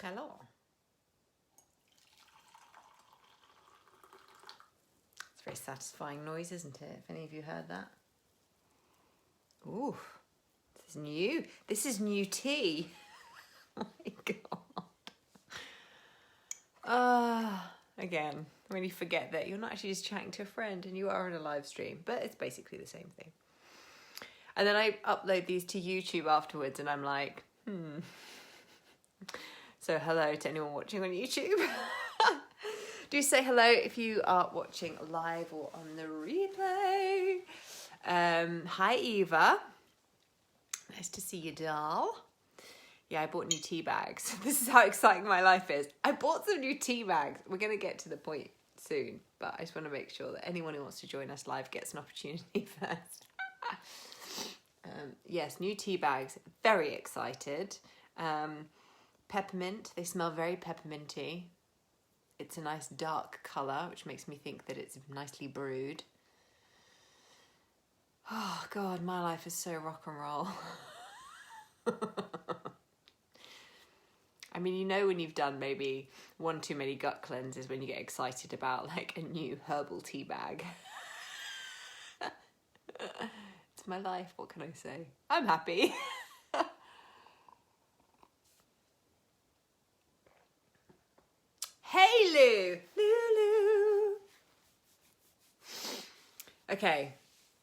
Hello. It's a very satisfying noise, isn't it? If any of you heard that. Ooh, this is new. This is new tea. Oh my God. Again, when you forget that you're not actually just chatting to a friend and you are on a live stream, but it's basically the same thing. And then I upload these to YouTube afterwards and I'm like, So hello to anyone watching on YouTube. Do say hello if you are watching live or on the replay. Hi Eva. Nice to see you, doll. Yeah, I bought new tea bags. This is how exciting my life is. I bought some new tea bags. We're going to get to the point soon, but I just want to make sure that anyone who wants to join us live gets an opportunity first. Yes, new tea bags. Very excited. Peppermint. They smell very pepperminty. It's a nice dark colour, which makes me think that it's nicely brewed. Oh, God, my life is so rock and roll. I mean, you know when you've done maybe one too many gut cleanses when you get excited about like a new herbal tea bag. It's my life, what can I say? I'm happy. Hey Lou! Lulu! Okay,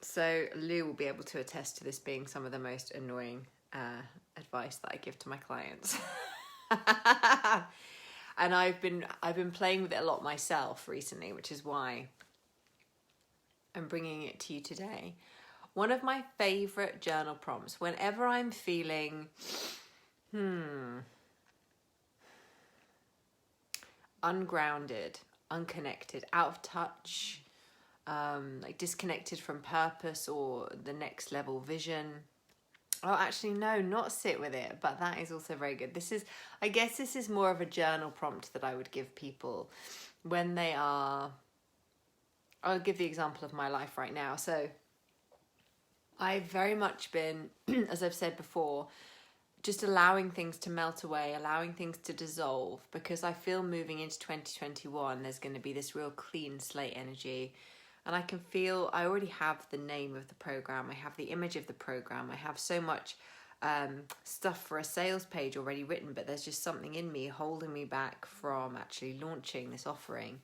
so Lou will be able to attest to this being some of the most annoying advice that I give to my clients. And I've been playing with it a lot myself recently, which is why I'm bringing it to you today. One of my favorite journal prompts, whenever I'm feeling ungrounded, unconnected, out of touch, like disconnected from purpose or the next level vision. Oh, actually, no, not sit with it, but that is also very good. I guess this is more of a journal prompt that I would give people when they are, I'll give the example of my life right now. So I've very much been, as I've said before, just allowing things to melt away, allowing things to dissolve, because I feel moving into 2021, there's going to be this real clean slate energy. And I can feel, I already have the name of the program, I have the image of the program, I have so much stuff for a sales page already written, but there's just something in me holding me back from actually launching this offering.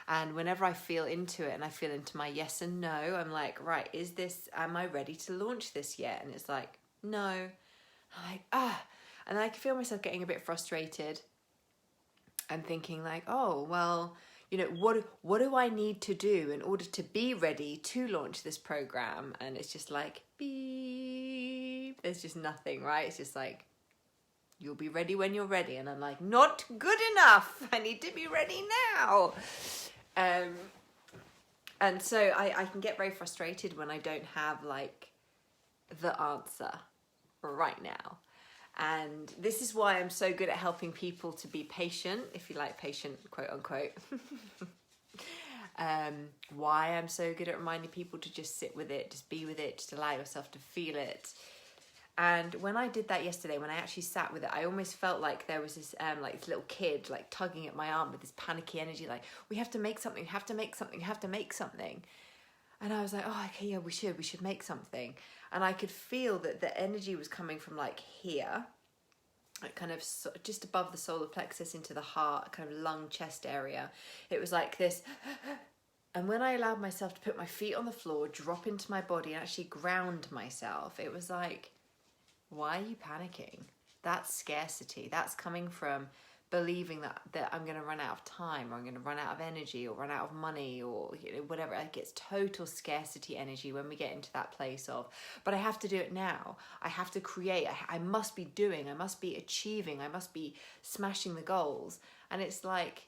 And whenever I feel into it and I feel into my yes and no, I'm like, right, am I ready to launch this yet? And it's like, no. I'm like, and I can feel myself getting a bit frustrated and thinking like, oh, well, you know, what do I need to do in order to be ready to launch this program? And it's just like, beep, there's just nothing, right? It's just like, you'll be ready when you're ready. And I'm like, not good enough. I need to be ready now. And so I can get very frustrated when I don't have like the answer right now. And this is why I'm so good at helping people to be patient, if you like patient, quote unquote. Why I'm so good at reminding people to just sit with it, just be with it, just allow yourself to feel it. And when I did that yesterday, when I actually sat with it, I almost felt like there was this this little kid like tugging at my arm with this panicky energy, like, we have to make something, have to make something, have to make something. And I was like, oh, okay, yeah, we should make something. And I could feel that the energy was coming from like here, like kind of just above the solar plexus into the heart, kind of lung chest area. It was like this. And when I allowed myself to put my feet on the floor, drop into my body and actually ground myself, it was like, why are you panicking? That's scarcity. That's coming from believing that I'm going to run out of time, or I'm going to run out of energy, or run out of money, or whatever. Like, it's total scarcity energy when we get into that place of, but I have to do it now. I have to create. I must be doing. I must be achieving. I must be smashing the goals. And it's like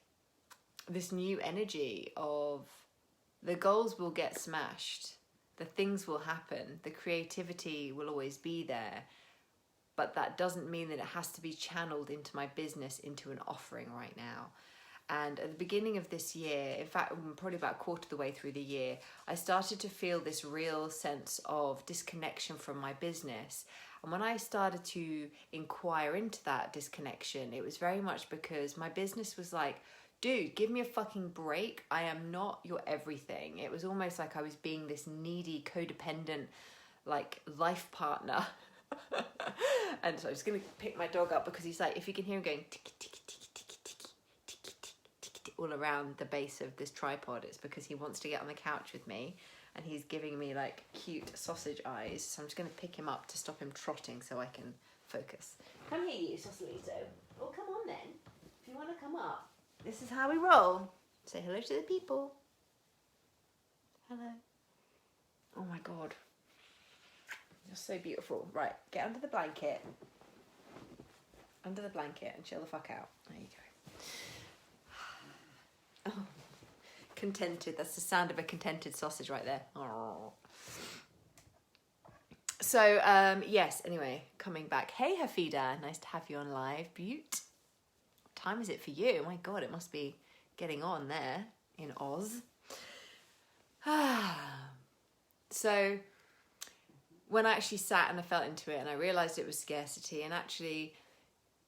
this new energy of the goals will get smashed. The things will happen. The creativity will always be there. But that doesn't mean that it has to be channeled into my business, into an offering right now. And at the beginning of this year, in fact, probably about a quarter of the way through the year, I started to feel this real sense of disconnection from my business, And when I started to inquire into that disconnection, it was very much because my business was like, dude, give me a fucking break. I am not your everything. It was almost like I was being this needy, codependent, like, life partner. And so I was going to pick my dog up because he's like, if you can hear him going tiki tiki tiki tiki tiki tiki tiki tiki all around the base of this tripod, it's because he wants to get on the couch with me, and he's giving me like cute sausage eyes. So I'm just going to pick him up to stop him trotting so I can focus. Come here, you Sausalito. Oh, come on then. If you want to come up. This is how we roll. Say hello to the people. Hello. Oh my God. You're so beautiful. Right, get under the blanket. Under the blanket and chill the fuck out. There you go. Oh, contented. That's the sound of a contented sausage right there. Oh. So, yes, anyway, coming back. Hey, Hafida. Nice to have you on live. Beaut. What time is it for you? Oh my God, it must be getting on there in Oz. So, when I actually sat and I felt into it and I realised it was scarcity, and actually,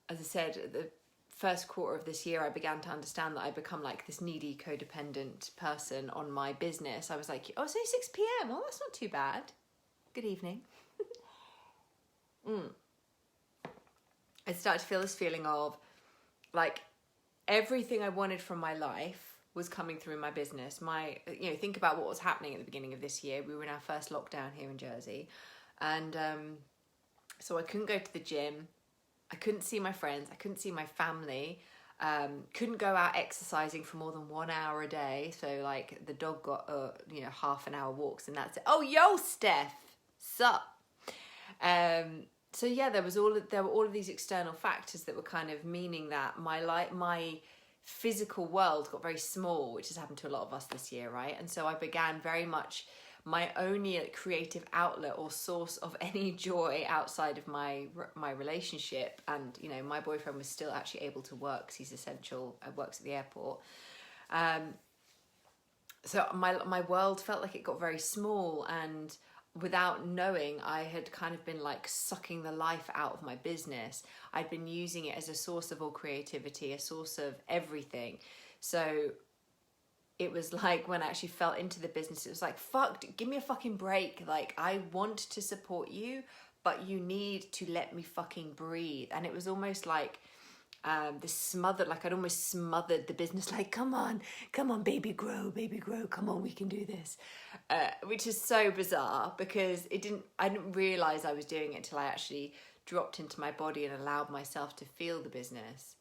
as I said, the first quarter of this year, I began to understand that I'd become like this needy, codependent person on my business. I was like, oh, it's only 6 p.m. Well, that's not too bad. Good evening. I started to feel this feeling of like everything I wanted from my life was coming through my business. Think about what was happening at the beginning of this year. We were in our first lockdown here in Jersey. And so I couldn't go to the gym. I couldn't see my friends. I couldn't see my family. Couldn't go out exercising for more than 1 hour a day. So like the dog got, half an hour walks and that's it. Oh, yo, Steph, sup? So yeah, there were all of these external factors that were kind of meaning that my physical world got very small, which has happened to a lot of us this year, right? And so I began very much my only creative outlet or source of any joy outside of my relationship. And my boyfriend was still actually able to work because he's essential, works at the airport. So my world felt like it got very small, and without knowing, I had kind of been like sucking the life out of my business. I'd been using it as a source of all creativity, a source of everything. So it was like when I actually fell into the business, it was like, fuck, give me a fucking break. Like, I want to support you, but you need to let me fucking breathe. And it was almost like this smothered, like I'd almost smothered the business, like, come on, baby, grow, come on, we can do this. Which is so bizarre because I didn't realize I was doing it until I actually dropped into my body and allowed myself to feel the business.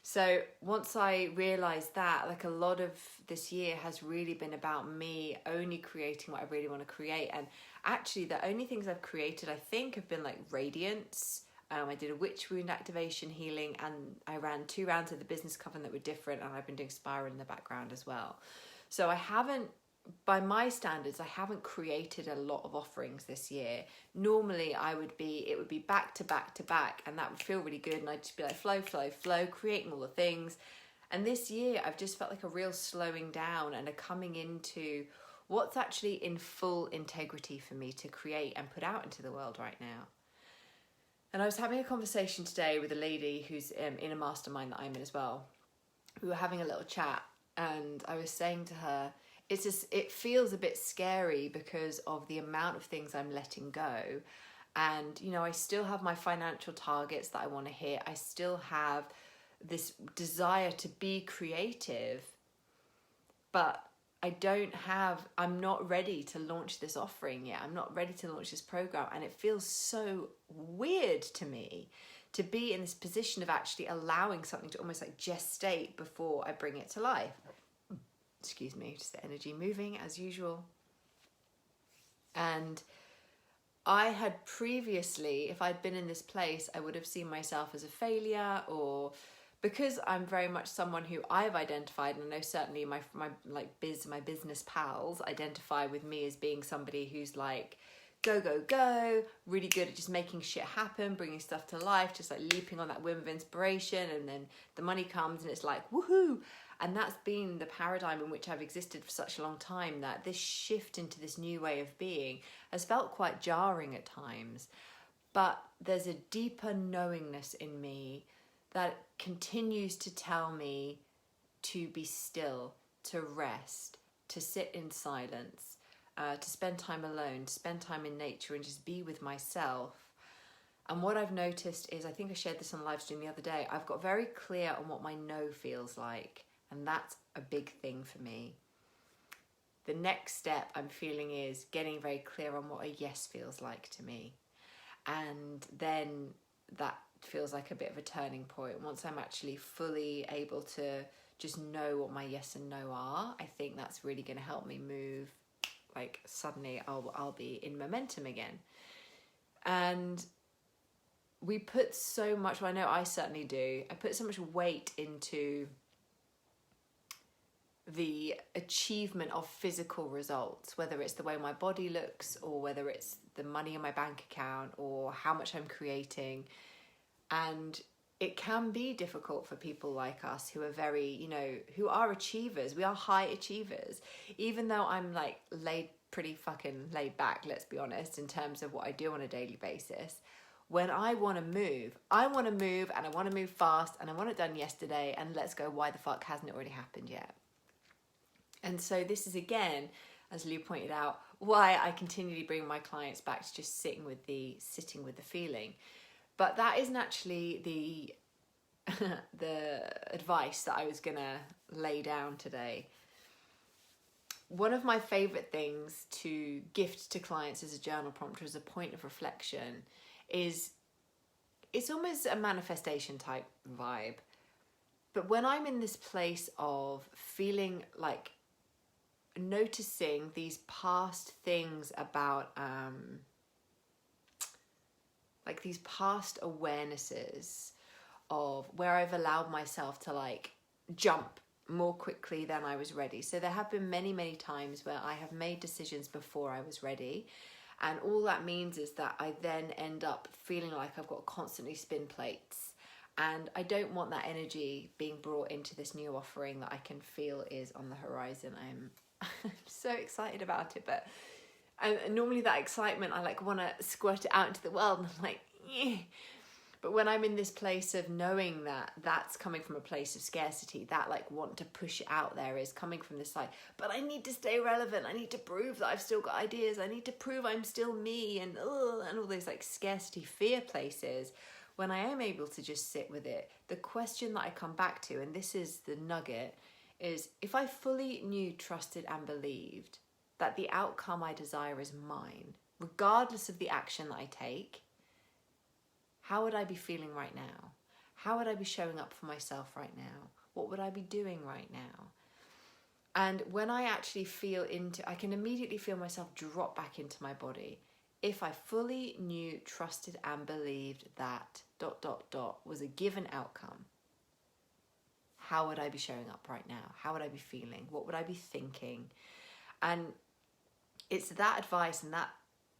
So once I realized that, like a lot of this year has really been about me only creating what I really want to create. And actually the only things I've created, I think, have been like radiance. I did a witch wound activation healing, and I ran 2 rounds of the business coven that were different, and I've been doing spiral in the background as well. So I haven't, by my standards, I haven't created a lot of offerings this year. Normally it would be back to back to back, and that would feel really good, and I'd just be like flow, creating all the things. And this year I've just felt like a real slowing down and a coming into what's actually in full integrity for me to create and put out into the world right now. And I was having a conversation today with a lady who's in a mastermind that I'm in as well. We were having a little chat, and I was saying to her, it feels a bit scary because of the amount of things I'm letting go. And, I still have my financial targets that I want to hit. I still have this desire to be creative, but I'm not ready to launch this offering yet. I'm not ready to launch this program. And it feels so weird to me to be in this position of actually allowing something to almost like gestate before I bring it to life. Excuse me, just the energy moving as usual. And I had previously, if I'd been in this place, I would have seen myself as a failure, or because I'm very much someone who I've identified, and I know certainly my business pals identify with me as being somebody who's like, go, really good at just making shit happen, bringing stuff to life, just like leaping on that whim of inspiration, and then the money comes and it's like, woohoo. And that's been the paradigm in which I've existed for such a long time, that this shift into this new way of being has felt quite jarring at times. but there's a deeper knowingness in me that continues to tell me to be still, to rest, to sit in silence, to spend time alone, to spend time in nature and just be with myself. And what I've noticed is, I think I shared this on live stream the other day, I've got very clear on what my no feels like. And that's a big thing for me. The next step I'm feeling is getting very clear on what a yes feels like to me. And then that feels like a bit of a turning point. Once I'm actually fully able to just know what my yes and no are, I think that's really going to help me move. Like suddenly I'll be in momentum again. And we put so much, well, I know I certainly do, I put so much weight into the achievement of physical results, whether it's the way my body looks or whether it's the money in my bank account or how much I'm creating. And it can be difficult for people like us who are very, who are achievers. We are high achievers. Even though I'm like pretty fucking laid back, let's be honest, in terms of what I do on a daily basis. When I want to move and I want to move fast and I want it done yesterday, and let's go, why the fuck hasn't it already happened yet? And so this is, again, as Lou pointed out, why I continually bring my clients back to just sitting with the feeling. But that isn't actually the advice that I was going to lay down today. One of my favorite things to gift to clients as a journal prompt, as a point of reflection, is it's almost a manifestation type vibe. But when I'm in this place of feeling like noticing these past things about like these past awarenesses of where I've allowed myself to like jump more quickly than I was ready. So there have been many, many times where I have made decisions before I was ready. And all that means is that I then end up feeling like I've got to constantly spin plates. And I don't want that energy being brought into this new offering that I can feel is on the horizon. I'm so excited about it, but normally that excitement, I like want to squirt it out into the world, and I'm like, yeah. But when I'm in this place of knowing that that's coming from a place of scarcity, that like want to push it out there is coming from this side, but I need to stay relevant, I need to prove that I've still got ideas, I need to prove I'm still me, and all those like scarcity fear places. When I am able to just sit with it, the question that I come back to, and this is the nugget, is if I fully knew, trusted and believed that the outcome I desire is mine, regardless of the action that I take, how would I be feeling right now? How would I be showing up for myself right now? What would I be doing right now? And when I actually I can immediately feel myself drop back into my body. If I fully knew, trusted and believed that ... was a given outcome, how would I be showing up right now? How would I be feeling? What would I be thinking? And it's that advice and that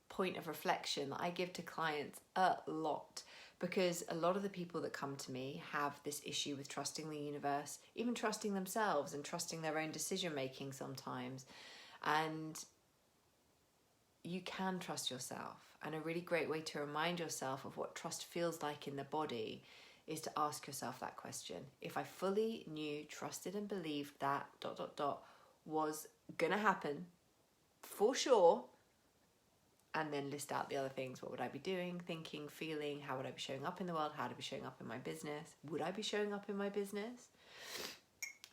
point of reflection that I give to clients a lot, because a lot of the people that come to me have this issue with trusting the universe, even trusting themselves and trusting their own decision making sometimes. And you can trust yourself. And a really great way to remind yourself of what trust feels like in the body is to ask yourself that question. If I fully knew, trusted and believed that ... was gonna happen for sure, and then list out the other things. What would I be doing, thinking, feeling? How would I be showing up in the world? How would I be showing up in my business? Would I be showing up in my business?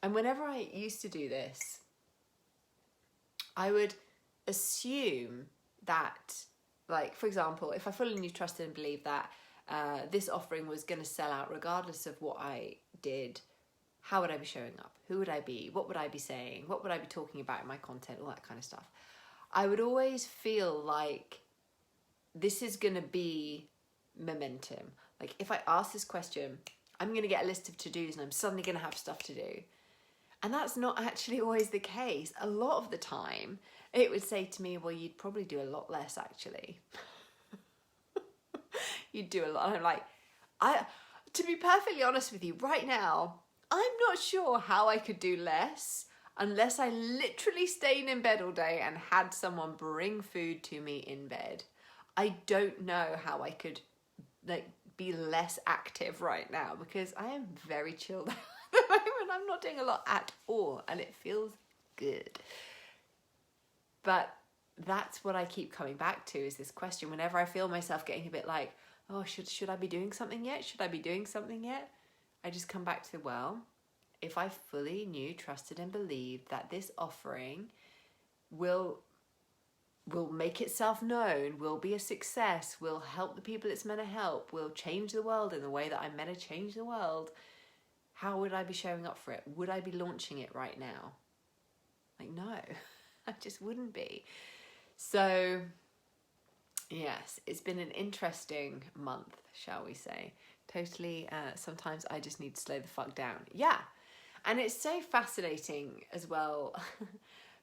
And whenever I used to do this, I would assume that, like, for example, if I fully knew, trusted and believed that this offering was going to sell out regardless of what I did, how would I be showing up? Who would I be? What would I be saying? What would I be talking about in my content? All that kind of stuff. I would always feel like this is going to be momentum. Like if I ask this question, I'm going to get a list of to-dos and I'm suddenly going to have stuff to do. And that's not actually always the case. A lot of the time, it would say to me, well, you'd probably do a lot less actually. You'd do a lot. And I'm like, to be perfectly honest with you, right now, I'm not sure how I could do less unless I literally stayed in bed all day and had someone bring food to me in bed. I don't know how I could like be less active right now, because I am very chilled at the moment. I'm not doing a lot at all, and it feels good. But that's what I keep coming back to, is this question. Whenever I feel myself getting a bit like, oh, should I be doing something yet? Should I be doing something yet? I just come back to, well, if I fully knew, trusted, and believed that this offering will make itself known, will be a success, will help the people it's meant to help, will change the world in the way that I'm meant to change the world, how would I be showing up for it? Would I be launching it right now? Like, no, I just wouldn't be. So, yes, it's been an interesting month, shall we say. Totally, sometimes I just need to slow the fuck down. Yeah, and it's so fascinating as well,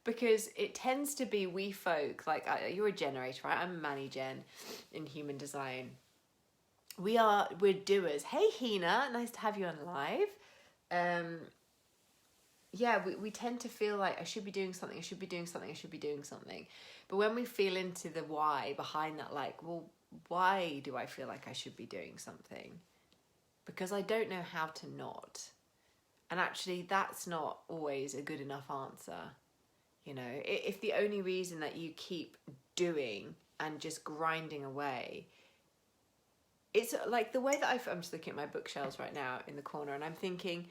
because it tends to be we folk, like you're a generator, right? I'm a Manny Gen in human design. We're doers. Hey, Hina, nice to have you on live. Yeah, we tend to feel like I should be doing something, I should be doing something, I should be doing something. But when we feel into the why behind that, like, well, why do I feel like I should be doing something? Because I don't know how to not. And actually, that's not always a good enough answer. You know, if the only reason that you keep doing and just grinding away, it's like the way that I'm just looking at my bookshelves right now in the corner, and I'm thinking,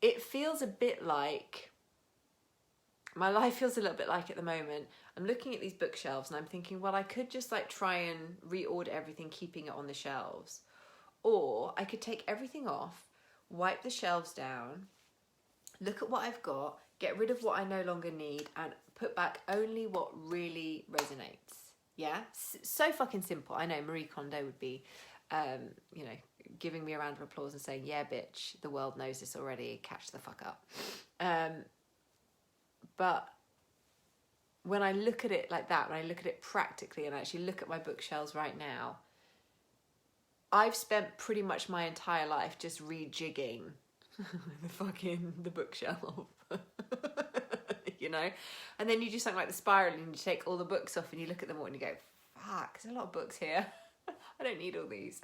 it feels a bit like, my life feels a little bit like at the moment, I'm looking at these bookshelves and I'm thinking, well, I could just like try and reorder everything, keeping it on the shelves. Or I could take everything off, wipe the shelves down, look at what I've got, get rid of what I no longer need, and put back only what really resonates. Yeah? So fucking simple. I know Marie Kondo would be, you know, giving me a round of applause and saying, yeah, bitch, the world knows this already, catch the fuck up. But when I look at it like that, when I look at it practically and actually look at my bookshelves right now, I've spent pretty much my entire life just rejigging the bookshelf. You know? And then you do something like the spiral and you take all the books off and you look at them all and you go, fuck, there's a lot of books here. I don't need all these.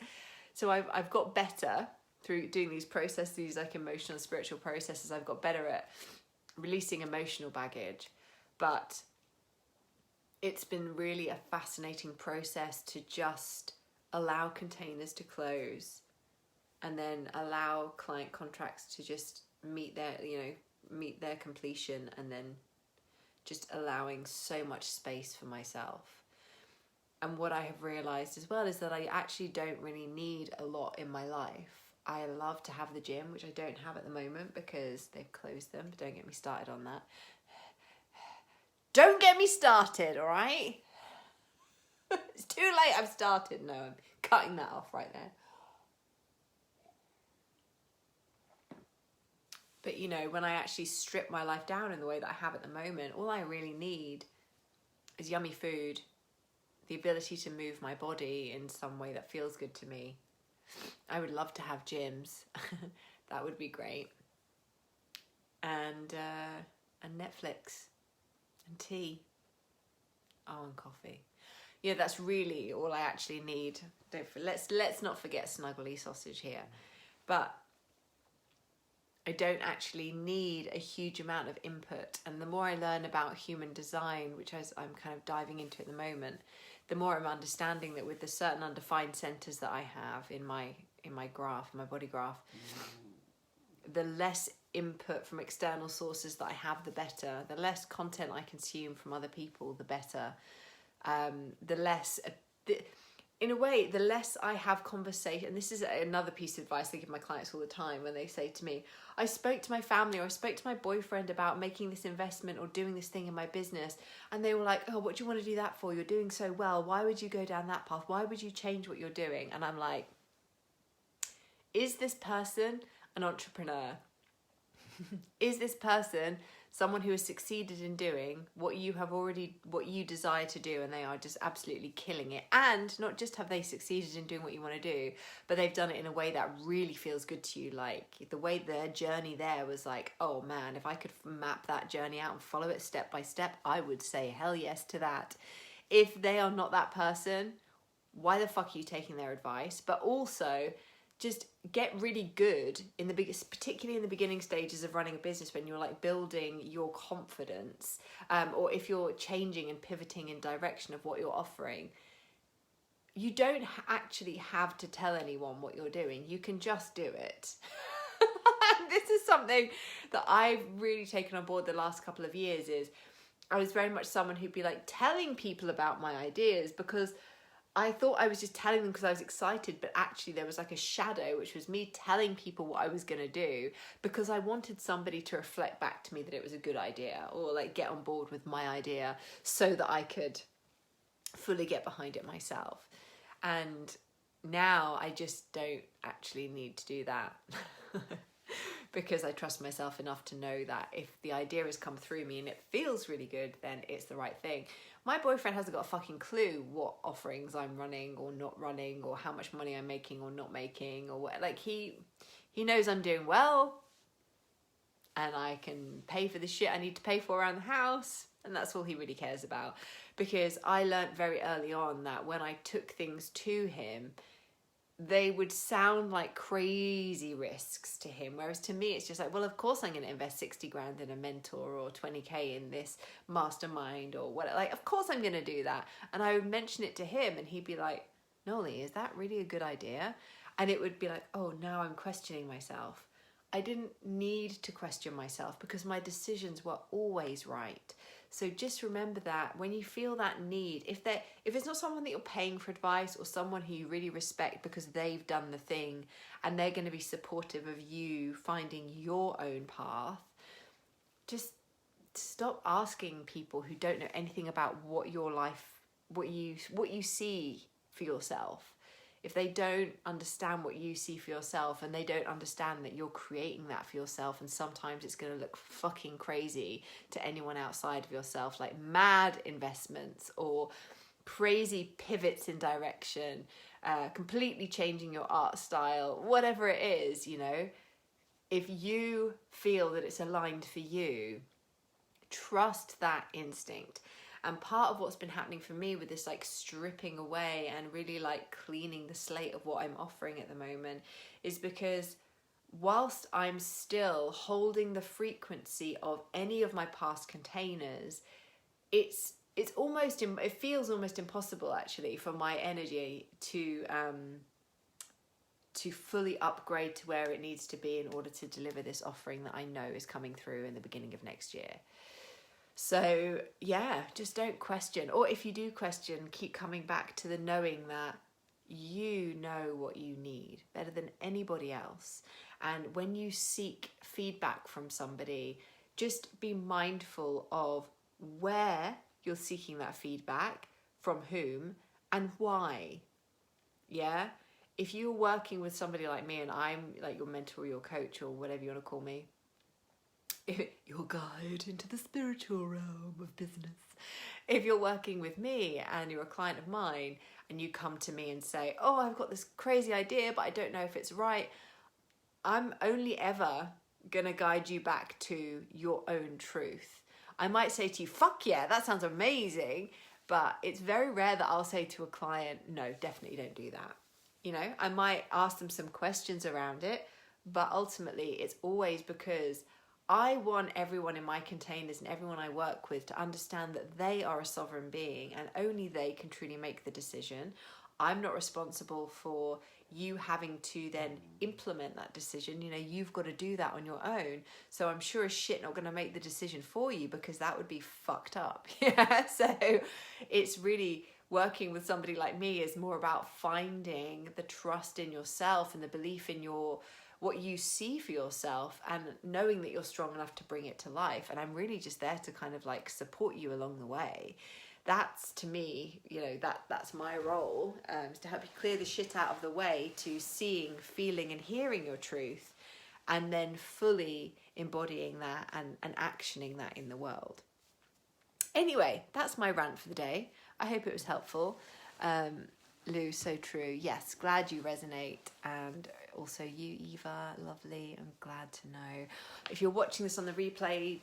So I've got better through doing these processes, these like emotional and spiritual processes. I've got better at releasing emotional baggage. But it's been really a fascinating process to just allow containers to close and then allow client contracts to just meet their completion, and then just allowing so much space for myself. And what I have realized as well is that I actually don't really need a lot in my life. I love to have the gym, which I don't have at the moment because they've closed them, but don't get me started on that. Don't get me started, all right? It's too late, I've started. No, I'm cutting that off right there. But, you know, when I actually strip my life down in the way that I have at the moment, all I really need is yummy food, the ability to move my body in some way that feels good to me. I would love to have gyms. That would be great. And Netflix and tea. Oh, and coffee. Yeah, that's really all I actually need. Let's not forget snuggly sausage here. But I don't actually need a huge amount of input. And the more I learn about human design, which I'm kind of diving into at the moment, the more I'm understanding that with the certain undefined centers that I have in my graph, my body graph, the less input from external sources that I have, the better. The less content I consume from other people, the better. The less, in a way, the less I have conversation. And this is another piece of advice I give my clients all the time when they say to me, I spoke to my family or I spoke to my boyfriend about making this investment or doing this thing in my business. And they were like, oh, what do you want to do that for? You're doing so well. Why would you go down that path? Why would you change what you're doing? And I'm like, is this person an entrepreneur? Is this person someone who has succeeded in doing what you desire to do, and they are just absolutely killing it? And not just have they succeeded in doing what you want to do, but they've done it in a way that really feels good to you. Like the way their journey there was like, oh man, if I could map that journey out and follow it step by step, I would say hell yes to that. If they are not that person, why the fuck are you taking their advice? But also just get really good in particularly in the beginning stages of running a business, when you're like building your confidence, or if you're changing and pivoting in direction of what you're offering. You don't actually have to tell anyone what you're doing. You can just do it. This is something that I've really taken on board the last couple of years. Is I was very much someone who'd be like telling people about my ideas because I thought I was just telling them because I was excited, but actually there was like a shadow, which was me telling people what I was going to do because I wanted somebody to reflect back to me that it was a good idea, or like get on board with my idea so that I could fully get behind it myself. And now I just don't actually need to do that because I trust myself enough to know that if the idea has come through me and it feels really good, then it's the right thing. My boyfriend hasn't got a fucking clue what offerings I'm running or not running, or how much money I'm making or not making, or what. Like he knows I'm doing well and I can pay for the shit I need to pay for around the house, and that's all he really cares about. Because I learned very early on that when I took things to him, they would sound like crazy risks to him, whereas to me it's just like, well, of course I'm going to invest 60 grand in a mentor, or 20k in this mastermind, or what. Like, of course I'm going to do that. And I would mention it to him and he'd be like, Noli, is that really a good idea? And it would be like, oh, now I'm questioning myself. I didn't need to question myself because my decisions were always right. So just remember that when you feel that need, if it's not someone that you're paying for advice, or someone who you really respect because they've done the thing and they're going to be supportive of you finding your own path, just stop asking people who don't know anything about what your life, what you see for yourself. If they don't understand what you see for yourself, and they don't understand that you're creating that for yourself, and sometimes it's going to look fucking crazy to anyone outside of yourself, like mad investments or crazy pivots in direction, completely changing your art style, whatever it is, you know, if you feel that it's aligned for you, trust that instinct. And part of what's been happening for me with this like stripping away and really like cleaning the slate of what I'm offering at the moment is because whilst I'm still holding the frequency of any of my past containers, it feels almost impossible actually for my energy to fully upgrade to where it needs to be in order to deliver this offering that I know is coming through in the beginning of next year. So yeah, just don't question. Or if you do question, keep coming back to the knowing that you know what you need better than anybody else. And when you seek feedback from somebody, just be mindful of where you're seeking that feedback, from whom, and why. Yeah? If you're working with somebody like me and I'm like your mentor, your coach, or whatever you want to call me, your guide into the spiritual realm of business. If you're working with me and you're a client of mine and you come to me and say, oh, I've got this crazy idea, but I don't know if it's right, I'm only ever going to guide you back to your own truth. I might say to you, fuck yeah, that sounds amazing. But it's very rare that I'll say to a client, no, definitely don't do that. You know, I might ask them some questions around it, but ultimately it's always because I want everyone in my containers and everyone I work with to understand that they are a sovereign being and only they can truly make the decision. I'm not responsible for you having to then implement that decision. You know, you've got to do that on your own. So I'm sure as shit not going to make the decision for you because that would be fucked up. Yeah. So it's really working with somebody like me is more about finding the trust in yourself and the belief in what you see for yourself and knowing that you're strong enough to bring it to life. And I'm really just there to kind of like support you along the way. That's, to me, you know, that's my role, is to help you clear the shit out of the way to seeing, feeling and hearing your truth, and then fully embodying that and actioning that in the world. Anyway, that's my rant for the day. I hope it was helpful. Lou, so true. Yes, glad you resonate. And also you, Eva, lovely. I'm glad to know. If you're watching this on the replay,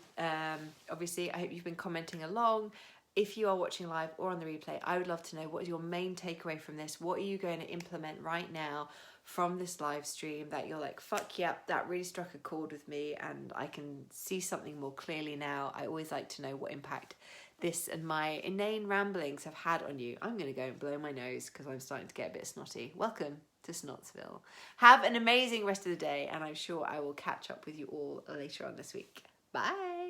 obviously, I hope you've been commenting along. if you are watching live or on the replay, I would love to know, what is your main takeaway from this? What are you going to implement right now from this live stream that you're like, fuck yep, that really struck a chord with me and I can see something more clearly now. I always like to know what impact this and my inane ramblings have had on you. I'm going to go and blow my nose because I'm starting to get a bit snotty. Welcome to Snotsville. Have an amazing rest of the day, and I'm sure I will catch up with you all later on this week. Bye.